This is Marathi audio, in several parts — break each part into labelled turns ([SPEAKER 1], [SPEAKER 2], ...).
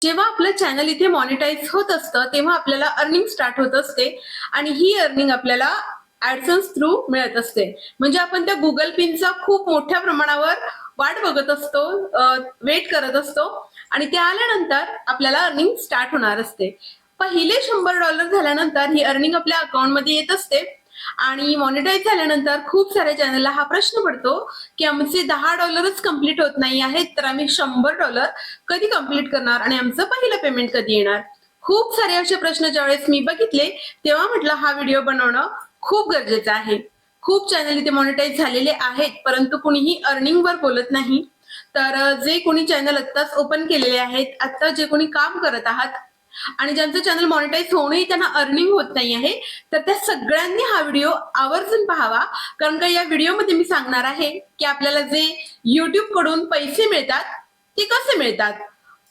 [SPEAKER 1] जेव्हा आपलं चॅनल इथे मॉनिटाईज होत असतं तेव्हा आपल्याला अर्निंग स्टार्ट होत असते आणि ही अर्निंग आपल्याला ऍडसन्स थ्रू मिळत असते. म्हणजे आपण त्या गुगल पिनचा खूप मोठ्या प्रमाणावर वाट बघत असतो, वेट करत असतो आणि ते आल्यानंतर आपल्याला अर्निंग स्टार्ट होणार असते. पहिले $100 झाल्यानंतर ही अर्निंग आपल्या अकाउंटमध्ये येत असते आणि मॉनिटाईज झाल्यानंतर खूप साऱ्या चॅनलला हा प्रश्न पडतो की आमचे $10 कम्प्लीट होत नाही आहेत, तर आम्ही $100 कधी कम्प्लीट करणार आणि आमचं पहिलं पेमेंट कधी येणार. खूप सारे असे प्रश्न ज्यावेळेस मी बघितले तेव्हा म्हटलं हा व्हिडिओ बनवणं खूप गरजेचं आहे. खूप चॅनल इथे मॉनिटाईज झालेले आहेत परंतु कुणीही अर्निंग वर बोलत नाही. तर जे कोणी चॅनल आत्ताच ओपन केलेले आहेत, आता जे कोणी काम करत आहात आणि ज्यांचं चॅनल मॉनिटाईज होऊनही त्यांना अर्निंग होत नाही आहे, तर त्या सगळ्यांनी हा व्हिडिओ आवर्जून पाहावा. कारण का या व्हिडिओमध्ये मी सांगणार आहे की आपल्याला जे युट्यूब कडून पैसे मिळतात ते कसे मिळतात.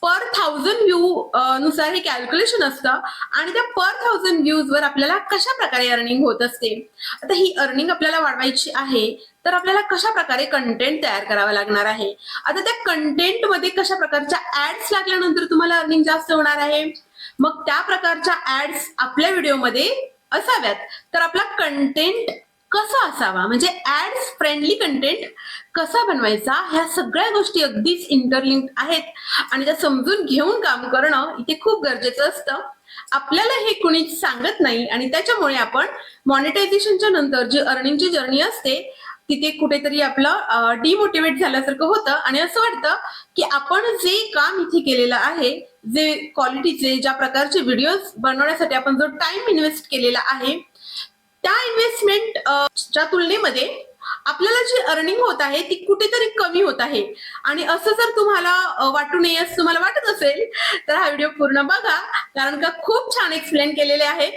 [SPEAKER 1] पर 1000 व्ह्यू नुसार हे कॅल्क्युलेशन असतं आणि त्या पर 1000 व्ह्यूज वर आपल्याला कशा प्रकारे अर्निंग होत असते. आता ही अर्निंग आपल्याला वाढवायची आहे तर आपल्याला कशा प्रकारे कंटेंट तयार करावा लागणार आहे. आता त्या कंटेंट मध्ये कशा प्रकारच्या ऍड्स लागल्यानंतर तुम्हाला अर्निंग जास्त होणार आहे. मग त्या प्रकारच्या ऍड्स आपल्या व्हिडिओमध्ये असाव्यात. तर आपला कंटेंट कसा असावा, म्हणजे ऍड्स फ्रेंडली कंटेंट कसा बनवायचा, ह्या सगळ्या गोष्टी अगदीच इंटरलिंक्ड आहेत आणि त्या समजून घेऊन काम करणं इथे खूप गरजेचं असतं. आपल्याला हे कुणीच सांगत नाही आणि त्याच्यामुळे आपण मॉनिटायझेशनच्या नंतर जी अर्निंगची जर्नी असते तिथे कुठेतरी आपलं डिमोटिवेट झाल्यासारखं होतं आणि असं वाटतं की आपण जे काम इथे केलेलं आहे, जे क्वालिटीचे ज्या प्रकारचे व्हिडिओज बनवण्यासाठी आपण जो टाइम इन्व्हेस्ट केलेला आहे त्या इन्व्हेस्टमेंटच्या तुलनेमध्ये आपल्याला जी अर्निंग होत आहे ती कुठेतरी कमी होत आहे. आणि असं जर तुम्हाला वाटू नये असं तुम्हाला वाटत असेल तर हा व्हिडिओ पूर्ण बघा, कारण का खूप छान एक्सप्लेन केलेले आहे.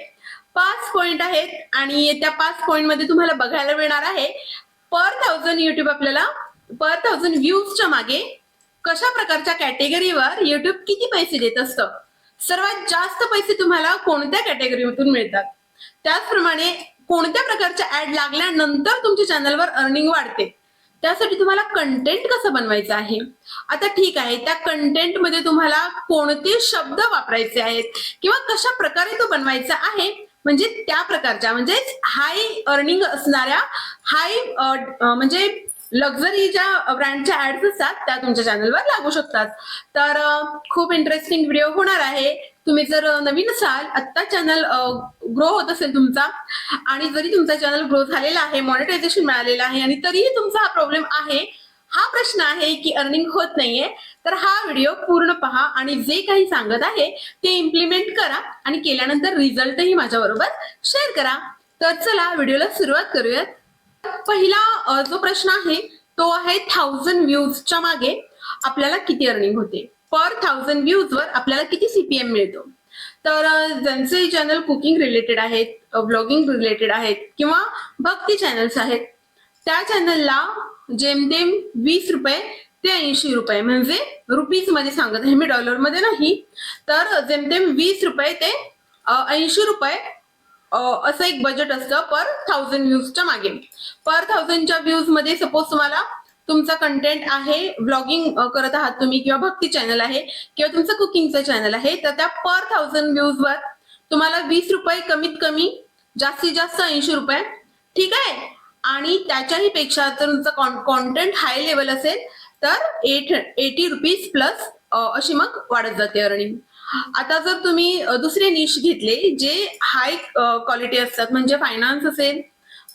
[SPEAKER 1] 5 पॉइंट आहेत आणि त्या 5 पॉइंट मध्ये तुम्हाला बघायला मिळणार आहे पर 1000 युट्यूब आपल्याला पर 1000 व्ह्यूजच्या मागे कशा प्रकारच्या कॅटेगरीवर युट्यूब किती पैसे देत असतं, सर्वात जास्त पैसे तुम्हाला कोणत्या कॅटेगरीमधून मिळतात, त्याचप्रमाणे कोणत्या प्रकारच्या ऍड लागल्यानंतर तुमच्या चॅनलवर अर्निंग वाढते, त्यासाठी तुम्हाला कंटेंट कसं बनवायचं आहे. आता ठीक आहे, त्या कंटेंट मध्ये तुम्हाला कोणते शब्द वापरायचे आहेत किंवा कशा प्रकारे तो बनवायचा आहे, म्हणजे त्या प्रकारच्या म्हणजे हाय अर्निंग असणाऱ्या हाय म्हणजे लक्झरी ज्या ब्रँडच्या ऍड्स असतात त्या तुमच्या चॅनलवर लागू शकतात. तर खूप इंटरेस्टिंग व्हिडिओ होणार आहे. तुम्ही जर नवीन असाल, आत्ता चॅनल ग्रो होत असेल तुमचा आणि जरी तुमचा चॅनल ग्रो झालेला आहे, मॉनिटायझेशन मिळालेलं आहे आणि तरीही तुमचा हा प्रॉब्लेम आहे, हा प्रश्न आहे की अर्निंग होत नाहीये, तर हा व्हिडिओ पूर्ण पहा आणि जे काही सांगत आहे ते इम्प्लिमेंट करा आणि केल्यानंतर रिझल्टही माझ्याबरोबर शेअर करा. तर चला व्हिडिओला सुरुवात करूयात. पहिला जो प्रश्न आहे तो आहे 1000 व्ह्यूजच्या मागे आपल्याला किती अर्निंग होते, पर 1000 व्ह्यूज वर आपल्याला किती सीपीएम मिळतो. तर ज्यांचे चॅनल कुकिंग रिलेटेड आहेत, ब्लॉगिंग रिलेटेड आहेत किंवा भक्ती चॅनल्स आहेत, त्या चॅनलला जेमतेम 20 रुपये ते 80 रुपये, म्हणजे रुपीज मध्ये सांगत आहे मी, डॉलर मध्ये नाही, तर जेमतेम 20 रुपये ते 80 रुपये असं एक बजेट असतं पर 1000 व्ह्यूजच्या मागे. पर 1000च्या व्ह्यूज मध्ये सपोज तुम्हाला तुमचा कंटेंट आहे, ब्लॉगिंग करत आहात तुम्ही किंवा भक्ती चॅनल आहे किंवा तुमचं कुकिंगचं चॅनल आहे, तर त्या पर 1000 व्ह्यूज वर तुम्हाला 20 रुपये कमीत कमी, जास्तीत जास्त 80 रुपये, ठीक आहे. आणि त्याच्याही पेक्षा जर तुमचं कॉन्टेंट हाय लेवल असेल तर 80 रुपीज प्लस अशी मग वाढत जाते अर्निंग. आता जर तुम्ही दुसरे निश घेतले जे हाय क्वालिटी असतात, म्हणजे फायनान्स असेल,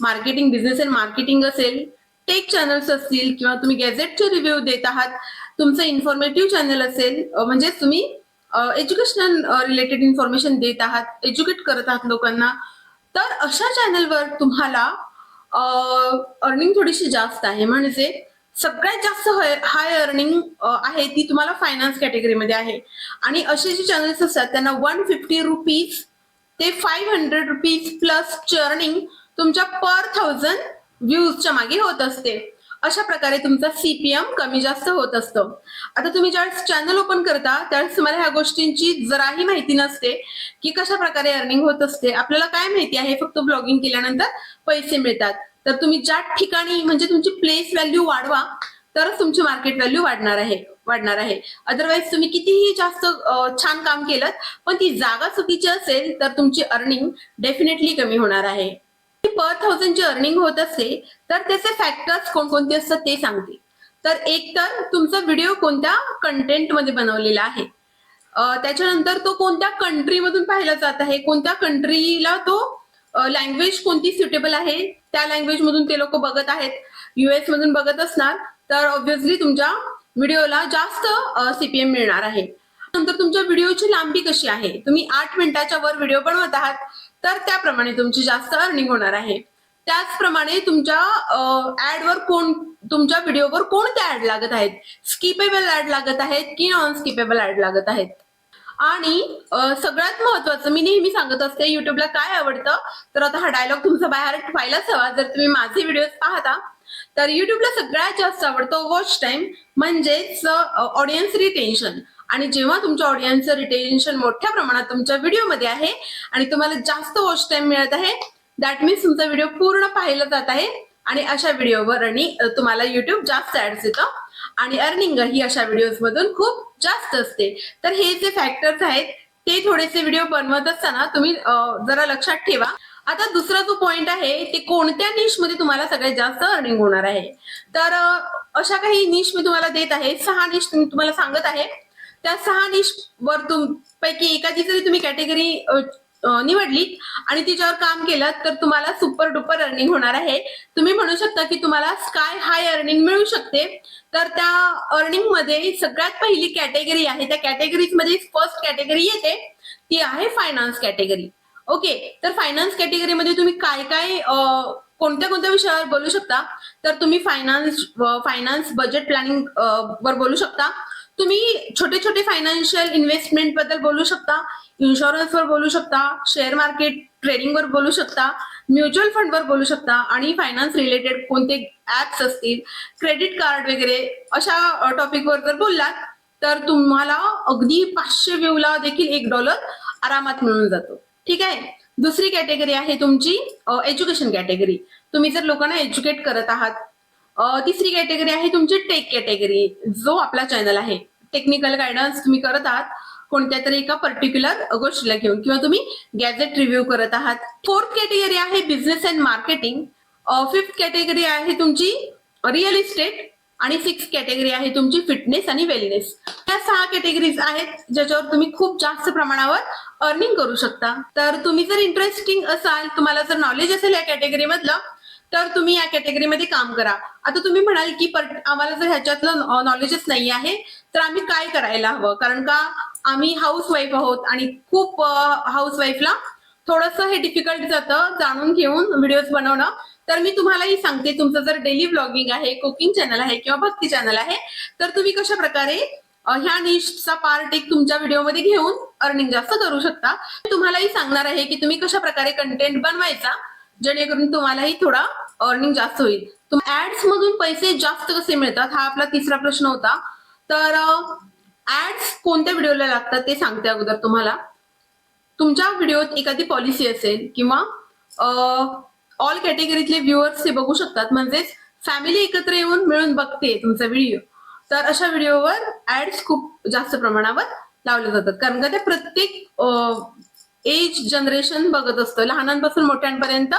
[SPEAKER 1] मार्केटिंग, बिझनेस अँड मार्केटिंग असेल, टेक चॅनल्स असतील किंवा तुम्ही गॅझेटचे रिव्ह्यू देत आहात, तुमचं इन्फॉर्मेटिव्ह चॅनल असेल, म्हणजे तुम्ही एज्युकेशनल रिलेटेड इन्फॉर्मेशन देत आहात, एज्युकेट करत आहात लोकांना, तर अशा चॅनलवर तुम्हाला अर्निंग थोडीशी जास्त आहे. म्हणजे सगळ्यात जास्त हाय अर्निंग आहे ती तुम्हाला फायनान्स कॅटेगरीमध्ये आहे आणि असे जे चॅनल्स असतात त्यांना 150 रुपीज ते 500 रुपीज प्लस अर्निंग तुमच्या पर 1000 व्ह्यूजच्या मागे होत असते. अशा प्रकारे तुमचा सीपीएम कमी जास्त होत असतो. आता तुम्ही ज्यावेळेस चॅनल ओपन करता त्यावेळेस तुम्हाला ह्या गोष्टींची जराही माहिती नसते की कशा प्रकारे अर्निंग होत असते. आपल्याला काय माहिती आहे, फक्त ब्लॉगिंग केल्यानंतर पैसे मिळतात. तर तुम्ही ज्या ठिकाणी म्हणजे तुमची प्लेस व्हॅल्यू वाढवा तरच तुमची मार्केट व्हॅल्यू वाढणार आहे. वाढणार आहे. अदरवाईज तुम्ही कितीही जास्त छान काम केलं पण ती जागा चुकीची असेल तर तुमची अर्निंग डेफिनेटली कमी होणार आहे. पर थाउजंड ची अर्निंग होत असते तर त्याचे फॅक्टर्स कोणकोणते असतात ते सांगते. तर एक तर तुमचा व्हिडिओ कोणत्या कंटेंट मध्ये बनवलेला आहे, त्याच्यानंतर तो कोणत्या कंट्रीमधून पाहिला जात आहे, कोणत्या कंट्रीला तो लँग्वेज कोणती सुटेबल आहे, त्या लँग्वेज मधून ते लोक बघत आहेत. US मधून बघत असणार तर ऑब्व्हियसली तुमच्या व्हिडिओला जास्त CPM मिळणार आहे. नंतर तुमच्या व्हिडिओची लांबी कशी आहे, तुम्ही 8 मिनिटाच्या वर व्हिडिओ बनवत आहात तर त्याप्रमाणे तुमची जास्त अर्निंग होणार आहे. त्याचप्रमाणे तुमच्या ऍडवर तुमच्या व्हिडिओवर कोणत्या ऍड लागत आहेत, स्किपेबल ऍड लागत आहेत की नॉन स्किपेबल ऍड लागत आहेत. आणि सगळ्यात महत्वाचं मी नेहमी सांगत असते, युट्यूबला काय आवडतं, तर आता हा डायलॉग तुमचा बाहेर व्हायलाच हवा. जर तुम्ही माझे व्हिडिओज पाहता तर युट्यूबला सगळ्यात जास्त आवडतं वॉच टाइम म्हणजेच ऑडियन्स रिटेन्शन. आणि जेव्हा तुमच्या ऑडियन्सचं रिटेन्शन मोठ्या प्रमाणात तुमच्या व्हिडिओमध्ये आहे आणि तुम्हाला जास्त वॉच टाइम मिळत आहे, दॅट मीन्स तुमचा व्हिडिओ पूर्ण पाहिला जात आहे आणि अशा व्हिडिओवर तुम्हाला युट्यूब जास्त ऍड्स येतं आणि अर्निंग ही अशा व्हिडिओज मधून खूप जास्त असते. तर हे जे फॅक्टर्स आहेत ते थोडेसे व्हिडिओ बनवत असताना तुम्ही जरा लक्षात ठेवा. आता दुसरा जो पॉइंट आहे ते कोणत्या निश मध्ये तुम्हाला सगळ्यात जास्त अर्निंग होणार आहे. तर अशा काही निश मी तुम्हाला देत आहे, 6 निश मी तुम्हाला सांगत आहे. त्या 6 निश वर पैकी एखादी जरी तुम्ही कॅटेगरी निवडली आणि तिच्यावर काम केलं तर तुम्हाला सुपर डुपर अर्निंग होणार आहे. तुम्ही म्हणू शकता की तुम्हाला स्काय हाय अर्निंग मिळू शकते. तर त्या अर्निंग मध्ये सगळ्यात पहिली कॅटेगरी आहे, त्या कॅटेगरीज मध्ये फर्स्ट कॅटेगरी येते ती आहे फायनान्स कॅटेगरी. ओके, तर फायनान्स कॅटेगरीमध्ये तुम्ही काय काय कोणत्या कोणत्या विषयावर बोलू शकता, तर तुम्ही फायनान्स बजेट प्लॅनिंग वर बोलू शकता, तुम्ही छोटे छोटे फायनान्शियल इन्व्हेस्टमेंट बद्दल बोलू शकता, इन्शुरन्स वर बोलू शकता, शेअर मार्केट ट्रेडिंग वर बोलू शकता, म्युच्युअल फंड वर बोलू शकता आणि फायनान्स रिलेटेड कोणते ऍप्स असतील, क्रेडिट कार्ड वगैरे अशा टॉपिकवर जर बोललात तर तुम्हाला अगदी 500 व्ह्यूला देखील $1 आरामात मिळून जातो. ठीक आहे. दुसरी कॅटेगरी आहे तुमची एज्युकेशन कॅटेगरी, तुम्ही जर लोकांना एज्युकेट करत आहात. तिसरी कॅटेगरी आहे तुमची टेक कॅटेगरी, जो आपला चॅनल आहे, टेक्निकल गायडन्स तुम्ही करत आहात कोणत्या तरी एका पर्टिक्युलर गोष्टीला घेऊन किंवा तुम्ही गॅजेट रिव्ह्यू करत आहात. फोर्थ कॅटेगरी आहे business and marketing. Fifth category आहे तुमची रिअल इस्टेट आणि 6th कॅटेगरी आहे तुमची फिटनेस आणि वेलनेस. या 6 कॅटेगरीज आहेत ज्याच्यावर तुम्ही खूप जास्त प्रमाणावर अर्निंग करू शकता. तर तुम्ही जर इंटरेस्टिंग असाल, तुम्हाला जर नॉलेज असेल या कॅटेगरी मधलं, तर तुम्ही या कॅटेगरीमध्ये काम करा. आता तुम्ही म्हणाल की आम्हाला जर ह्याच्यातलं नॉलेजच नाही आहे तर आम्ही काय करायला हवं, कारण का आम्ही हाऊसवाईफ आहोत आणि खूप हाऊसवाईफला थोडंसं हे डिफिकल्ट जातं जाणून घेऊन व्हिडिओज बनवणं. तर मी तुम्हालाही सांगते, तुमचं जर डेली ब्लॉगिंग आहे, कुकिंग चॅनल आहे किंवा भक्ती चॅनल आहे, तर तुम्ही कशा प्रकारे ह्या निशचा पार्ट एक तुमच्या व्हिडिओमध्ये घेऊन अर्निंग जास्त करू शकता. तुम्हालाही सांगणार आहे की तुम्ही कशा प्रकारे कंटेंट बनवायचा जेणेकरून तुम्हालाही थोडा अर्निंग जास्त होईल. ऍड्स मधून पैसे जास्त कसे मिळतात हा आपला तिसरा प्रश्न होता. तर ऍड्स कोणत्या व्हिडिओला लागतात ते सांगते अगोदर तुम्हाला. तुमच्या व्हिडिओत एखादी पॉलिसी असेल किंवा ऑल कॅटेगरीतले व्ह्युअर्स हे बघू शकतात, म्हणजेच फॅमिली एकत्र येऊन मिळून बघते तुमचा व्हिडिओ, तर अशा व्हिडिओवर ऍड्स खूप जास्त प्रमाणावर लावले जातात. कारण का ते प्रत्येक एज जनरेशन बघत असतं, लहानांपासून मोठ्यांपर्यंत.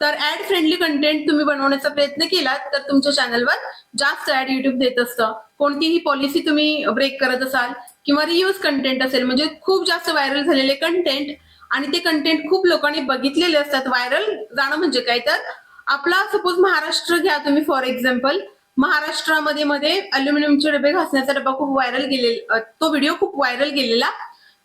[SPEAKER 1] तर ऍड फ्रेंडली कंटेंट तुम्ही बनवण्याचा प्रयत्न केलात तर तुमच्या चॅनलवर जास्त ऍड युट्यूब देत असतं. कोणतीही पॉलिसी तुम्ही ब्रेक करत असाल किंवा रियूज कंटेंट असेल, म्हणजे खूप जास्त व्हायरल झालेले कंटेंट आणि ते कंटेंट खूप लोकांनी बघितलेले असतात. व्हायरल जाणं म्हणजे काय, तर आपला सपोज महाराष्ट्र घ्या तुम्ही फॉर एक्झाम्पल. महाराष्ट्रामध्ये मध्ये अल्युमिनियमचे डबे घासण्याचा डबा खूप व्हायरल गेलेला, तो व्हिडिओ खूप व्हायरल गेलेला.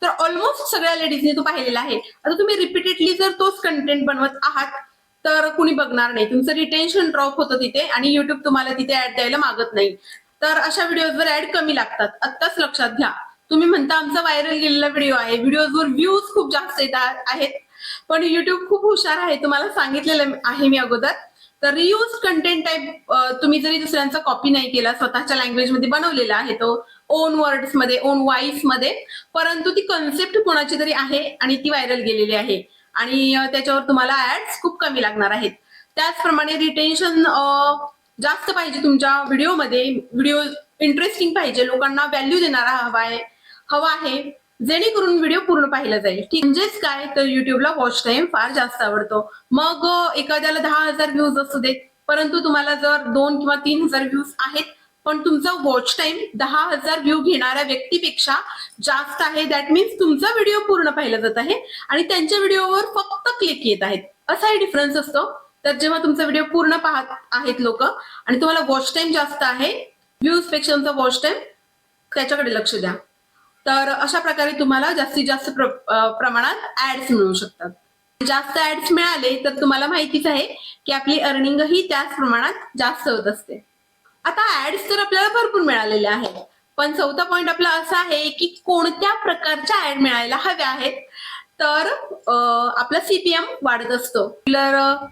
[SPEAKER 1] तर ऑलमोस्ट सगळ्या लेडीजने तो पाहिलेला आहे. आता तुम्ही रिपीटेडली जर तोच कंटेंट बनवत आहात तर कुणी बघणार नाही, तुमचं रिटेन्शन ड्रॉप होतं तिथे आणि युट्यूब तुम्हाला तिथे ऍड द्यायला मागत नाही. तर अशा व्हिडिओजवर ऍड कमी लागतात. आत्ताच लक्षात घ्या. तुम्ही म्हणता आमचा व्हायरल गेलेला व्हिडिओ आहे, व्हिडिओजवर व्ह्यूज खूप जास्त येतात आहेत, पण युट्यूब खूप हुशार आहे, तुम्हाला सांगितलेलं आहे मी अगोदर. तर रियूज कंटेंट टाईप तुम्ही जरी दुसऱ्यांचा कॉपी नाही केला, स्वतःच्या लँग्वेजमध्ये बनवलेला आहे तो, ओन वर्ड्स मध्ये, ओन व्हॉइस मध्ये, परंतु ती कन्सेप्ट कोणाची तरी आहे आणि ती व्हायरल गेलेली आहे आणि त्याच्यावर तुम्हाला ऍड्स खूप कमी लागणार आहेत. त्याचप्रमाणे रिटेन्शन जास्त पाहिजे तुमच्या व्हिडिओमध्ये. व्हिडिओ इंटरेस्टिंग पाहिजे, लोकांना व्हॅल्यू देणारा हवा आहे, जेणेकरून व्हिडिओ पूर्ण पाहिला जाईल. ठीक, म्हणजेच काय तर युट्यूबला वॉच टाइम फार जास्त आवडतो. मग एखाद्याला 10,000 व्ह्यूज असू देत, परंतु तुम्हाला जर 2 किंवा 3,000 व्ह्यूज आहेत, पण तुमचा वॉच टाइम 10,000 व्ह्यू घेणाऱ्या व्यक्तीपेक्षा जास्त आहे, दॅट मीन्स तुमचा व्हिडिओ पूर्ण पाहिला जात आहे आणि त्यांच्या व्हिडिओवर फक्त क्लिक येत आहेत, असाही डिफरन्स असतो. तर जेव्हा तुमचा व्हिडिओ पूर्ण पाहत आहेत लोक आणि तुम्हाला वॉच टाइम जास्त आहे, व्ह्यूज पेक्षा वॉच टाइम, त्याच्याकडे लक्ष द्या. तर अशा प्रकारे तुम्हाला जास्तीत जास्त प्रमाणात ऍड्स मिळू शकतात. जास्त ऍड्स मिळाले तर तुम्हाला माहितीच आहे की आपली अर्निंग ही त्याच प्रमाणात जास्त होत असते. आता ऍड्स तर आपल्याला भरपूर मिळालेले आहेत, पण चौथा पॉइंट आपला असा आहे की कोणत्या प्रकारच्या ऍड मिळायला हव्या आहेत. तर आपला सीपीएम वाढत असतो.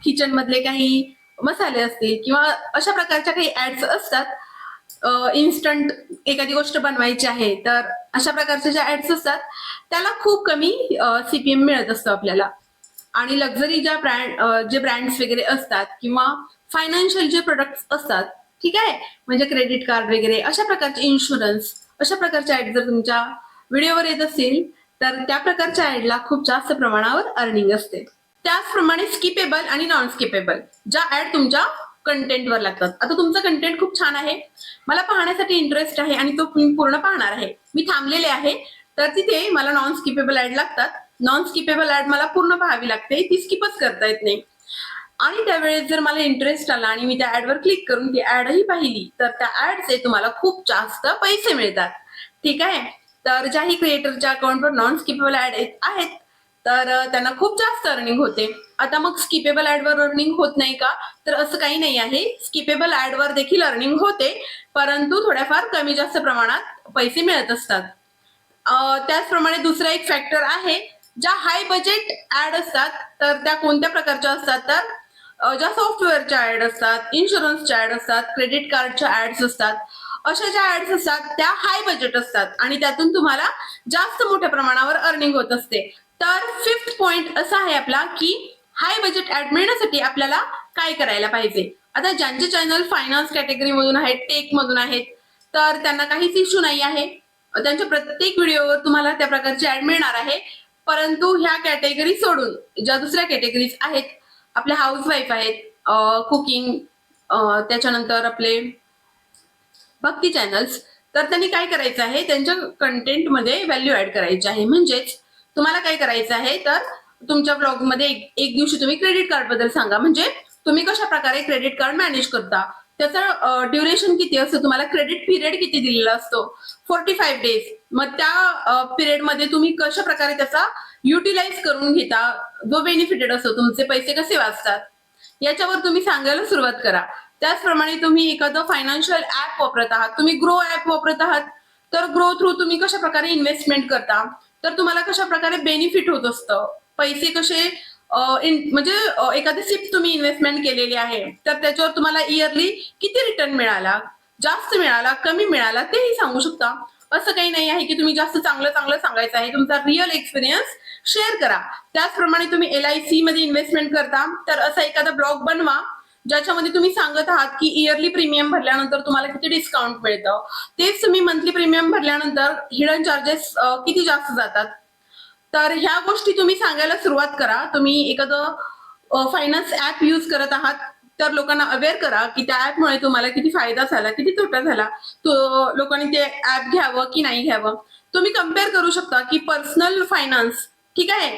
[SPEAKER 1] किचन मधले काही मसाले असतील किंवा अशा प्रकारच्या काही ऍड्स असतात, इन्स्टंट एखादी गोष्ट बनवायची आहे तर अशा प्रकारच्या ज्या ऍड्स असतात त्याला खूप कमी सीपीएम मिळत असतो आपल्याला. आणि लक्झरी जे ब्रँड्स वगैरे असतात किंवा फायनान्शियल जे प्रोडक्ट्स असतात, ठीक आहे, म्हणजे क्रेडिट कार्ड वगैरे अशा प्रकारचे, इन्शुरन्स, अशा प्रकारच्या ऍड जर तुमच्या व्हिडिओवर येत असतील तर त्या प्रकारच्या ऍडला खूप जास्त प्रमाणावर अर्निंग असते. त्याचप्रमाणे स्किपेबल आणि नॉन स्किपेबल ज्या ऍड तुमच्या कंटेंटवर लागतात. आता तुमचं कंटेंट खूप छान आहे, मला पाहण्यासाठी इंटरेस्ट आहे आणि तो मी पूर्ण पाहणार आहे, मी थांबलेले आहे, तर तिथे मला नॉन स्किपेबल ऍड लागतात. नॉन स्किपेबल ऍड मला पूर्ण पाहावी लागते, ती स्किपच करता येत नाही. आणि त्यावेळेस जर मला इंटरेस्ट आला आणि मी त्या ऍडवर क्लिक करून ती ऍडही पाहिली तर त्या ऍडचे तुम्हाला खूप जास्त पैसे मिळतात. ठीक आहे, तर ज्याही क्रिएटरच्या अकाउंटवर नॉन स्किपेबल ऍड आहेत तर त्यांना खूप जास्त अर्निंग होते. आता मग स्किपेबल ऍडवर अर्निंग होत नाही का, तर असं काही नाही आहे. स्किपेबल ऍडवर देखील अर्निंग होते, परंतु थोड्याफार कमी जास्त प्रमाणात पैसे मिळत असतात. त्याचप्रमाणे दुसरा एक फॅक्टर आहे, ज्या हाय बजेट ऍड असतात तर त्या कोणत्या प्रकारच्या असतात, तर ज्या सॉफ्टवेअरच्या ऍड असतात, इन्शुरन्सच्या ऍड असतात, क्रेडिट कार्डच्या ऍड्स असतात, अशा ज्या ऍड्स असतात त्या हाय बजेट असतात आणि त्यातून तुम्हाला जास्त मोठ्या प्रमाणावर अर्निंग होत असते. तर फिफ्थ पॉइंट असा आहे आपला की हाय बजेट ऍड मिळण्यासाठी आपल्याला काय करायला पाहिजे. आता ज्यांचे चॅनल फायनान्स कॅटेगरी मधून आहेत, टेक मधून आहेत, तर त्यांना काहीच इश्यू नाही आहे, त्यांच्या प्रत्येक व्हिडिओवर तुम्हाला त्या प्रकारची ऍड मिळणार आहे. परंतु ह्या कॅटेगरी सोडून ज्या दुसऱ्या कॅटेगरीज आहेत, आपल्या हाऊसवाईफ आहेत, कुकिंग, त्याच्यानंतर आपले भक्ती चॅनल्स, तर त्यांनी काय करायचं आहे, त्यांच्या कंटेंटमध्ये व्हॅल्यू ऍड करायची आहे. म्हणजेच तुम्हाला काय करायचं आहे, तर तुमच्या ब्लॉगमध्ये एक दिवशी तुम्ही क्रेडिट कार्ड बद्दल सांगा, म्हणजे तुम्ही कशा प्रकारे क्रेडिट कार्ड मॅनेज करता, त्याचा ड्युरेशन किती असतं, तुम्हाला क्रेडिट पिरियड किती दिलेला असतो, 45 डेज. मग त्या पिरियडमध्ये तुम्ही कशा प्रकारे त्याचा युटिलाइज करून घेता, जो बेनिफिटेड असतो, तुमचे पैसे कसे वाचतात, याच्यावर तुम्ही सांगायला सुरुवात करा. त्याचप्रमाणे तुम्ही एखादं फायनान्शियल ऍप वापरत आहात, तुम्ही ग्रो ऍप वापरत आहात, तर ग्रो थ्रू तुम्ही कशा प्रकारे इन्व्हेस्टमेंट करता, तर तुम्हाला कशा प्रकारे बेनिफिट होत असतं, पैसे कसे, म्हणजे एखादी सिप तुम्ही इन्व्हेस्टमेंट केलेली आहे तर त्याच्यावर तुम्हाला इयरली किती रिटर्न मिळाला, जास्त मिळाला, कमी मिळाला, तेही सांगू शकता. असं काही नाही आहे की तुम्ही जास्त चांगलं सांगायचं आहे, तुमचा रिअल एक्सपिरियन्स शेअर करा. त्याचप्रमाणे तुम्ही LIC मध्ये इन्व्हेस्टमेंट करता तर असा एखादा ब्लॉग बनवा ज्याच्यामध्ये तुम्ही सांगत आहात की इयरली प्रीमियम भरल्यानंतर तुम्हाला किती डिस्काउंट मिळतं, तेच तुम्ही मंथली प्रीमियम भरल्यानंतर हिडन चार्जेस किती जास्त जातात. तर ह्या गोष्टी तुम्ही सांगायला सुरुवात करा. तुम्ही एखादं फायनान्स ऍप यूज करत आहात तर लोकांना अवेअर करा की त्या ऍपमुळे तुम्हाला किती फायदा झाला, किती तोटा झाला, तो लोकांनी ते ऍप घ्यावं की नाही घ्यावं. तुम्ही कम्पेअर करू शकता की पर्सनल फायनान्स, ठीक आहे,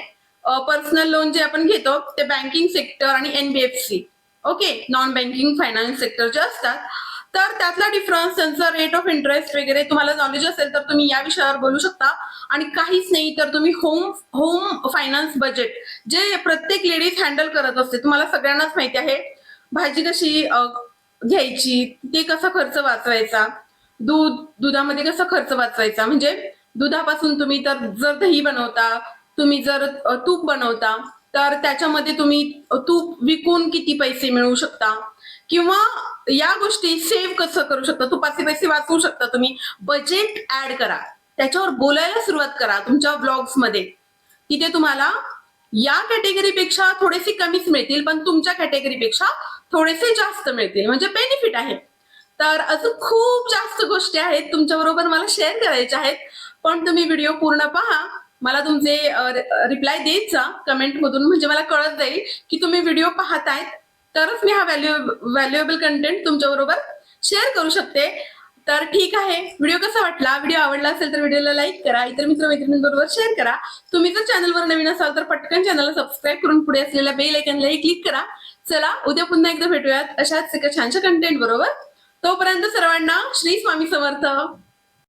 [SPEAKER 1] पर्सनल लोन जे आपण घेतो ते बँकिंग सेक्टर आणि NBFC, okay, non banking finance sector जे असतात, तर त्यातला डिफरन्स, त्यांचा रेट ऑफ इंटरेस्ट वगैरे तुम्हाला नॉलेज असेल तर तुम्ही या विषयावर बोलू शकता. आणि काहीच नाही तर तुम्ही होम फायनान्स बजेट जे प्रत्येक लेडीज हँडल करत असते, तुम्हाला सगळ्यांनाच माहिती आहे, भाजी कशी घ्यायची, ते कसा खर्च वाचवायचा, दुधामध्ये कसा खर्च वाचवायचा, म्हणजे दुधापासून तुम्ही तर जर दही बनवता, तुम्ही जर तूप बनवता तर त्याच्यामध्ये तुम्ही तूप विकून किती पैसे मिळवू शकता, किंवा या गोष्टी सेव्ह कसं करू शकता, तुपाचे पैसे वाचवू शकता तुम्ही. बजेट ऍड करा, त्याच्यावर बोलायला सुरुवात करा तुमच्या ब्लॉग्स मध्ये. तिथे तुम्हाला या कॅटेगरीपेक्षा थोडेसे कमीच मिळतील, पण तुमच्या कॅटेगरीपेक्षा थोडेसे जास्त मिळतील, म्हणजे बेनिफिट आहे. तर अजून खूप जास्त गोष्टी आहेत तुमच्या बरोबर मला शेअर करायच्या आहेत, पण तुम्ही व्हिडिओ पूर्ण पहा. मला तुमचे रिप्लाय देत जा कमेंट मधून, म्हणजे मला कळत जाईल की तुम्ही व्हिडिओ पाहतायत, तरच मी हा व्हॅल्युएबल कंटेंट तुमच्या बरोबर शेअर करू शकते. तर ठीक आहे, व्हिडिओ कसा वाटला? व्हिडिओ आवडला असेल तर व्हिडिओला लाईक करा, इतर मित्रमैत्रिणींबरोबर शेअर करा. तुम्ही जर चॅनलवर नवीन असाल तर पटकन चॅनलला सबस्क्राईब करून पुढे असलेल्या बेल आयकॉनलाही क्लिक करा. चला, उद्या पुन्हा एकदा भेटूयात अशाच एका छानशा कंटेंट बरोबर. तोपर्यंत सर्वांना श्री स्वामी समर्थ.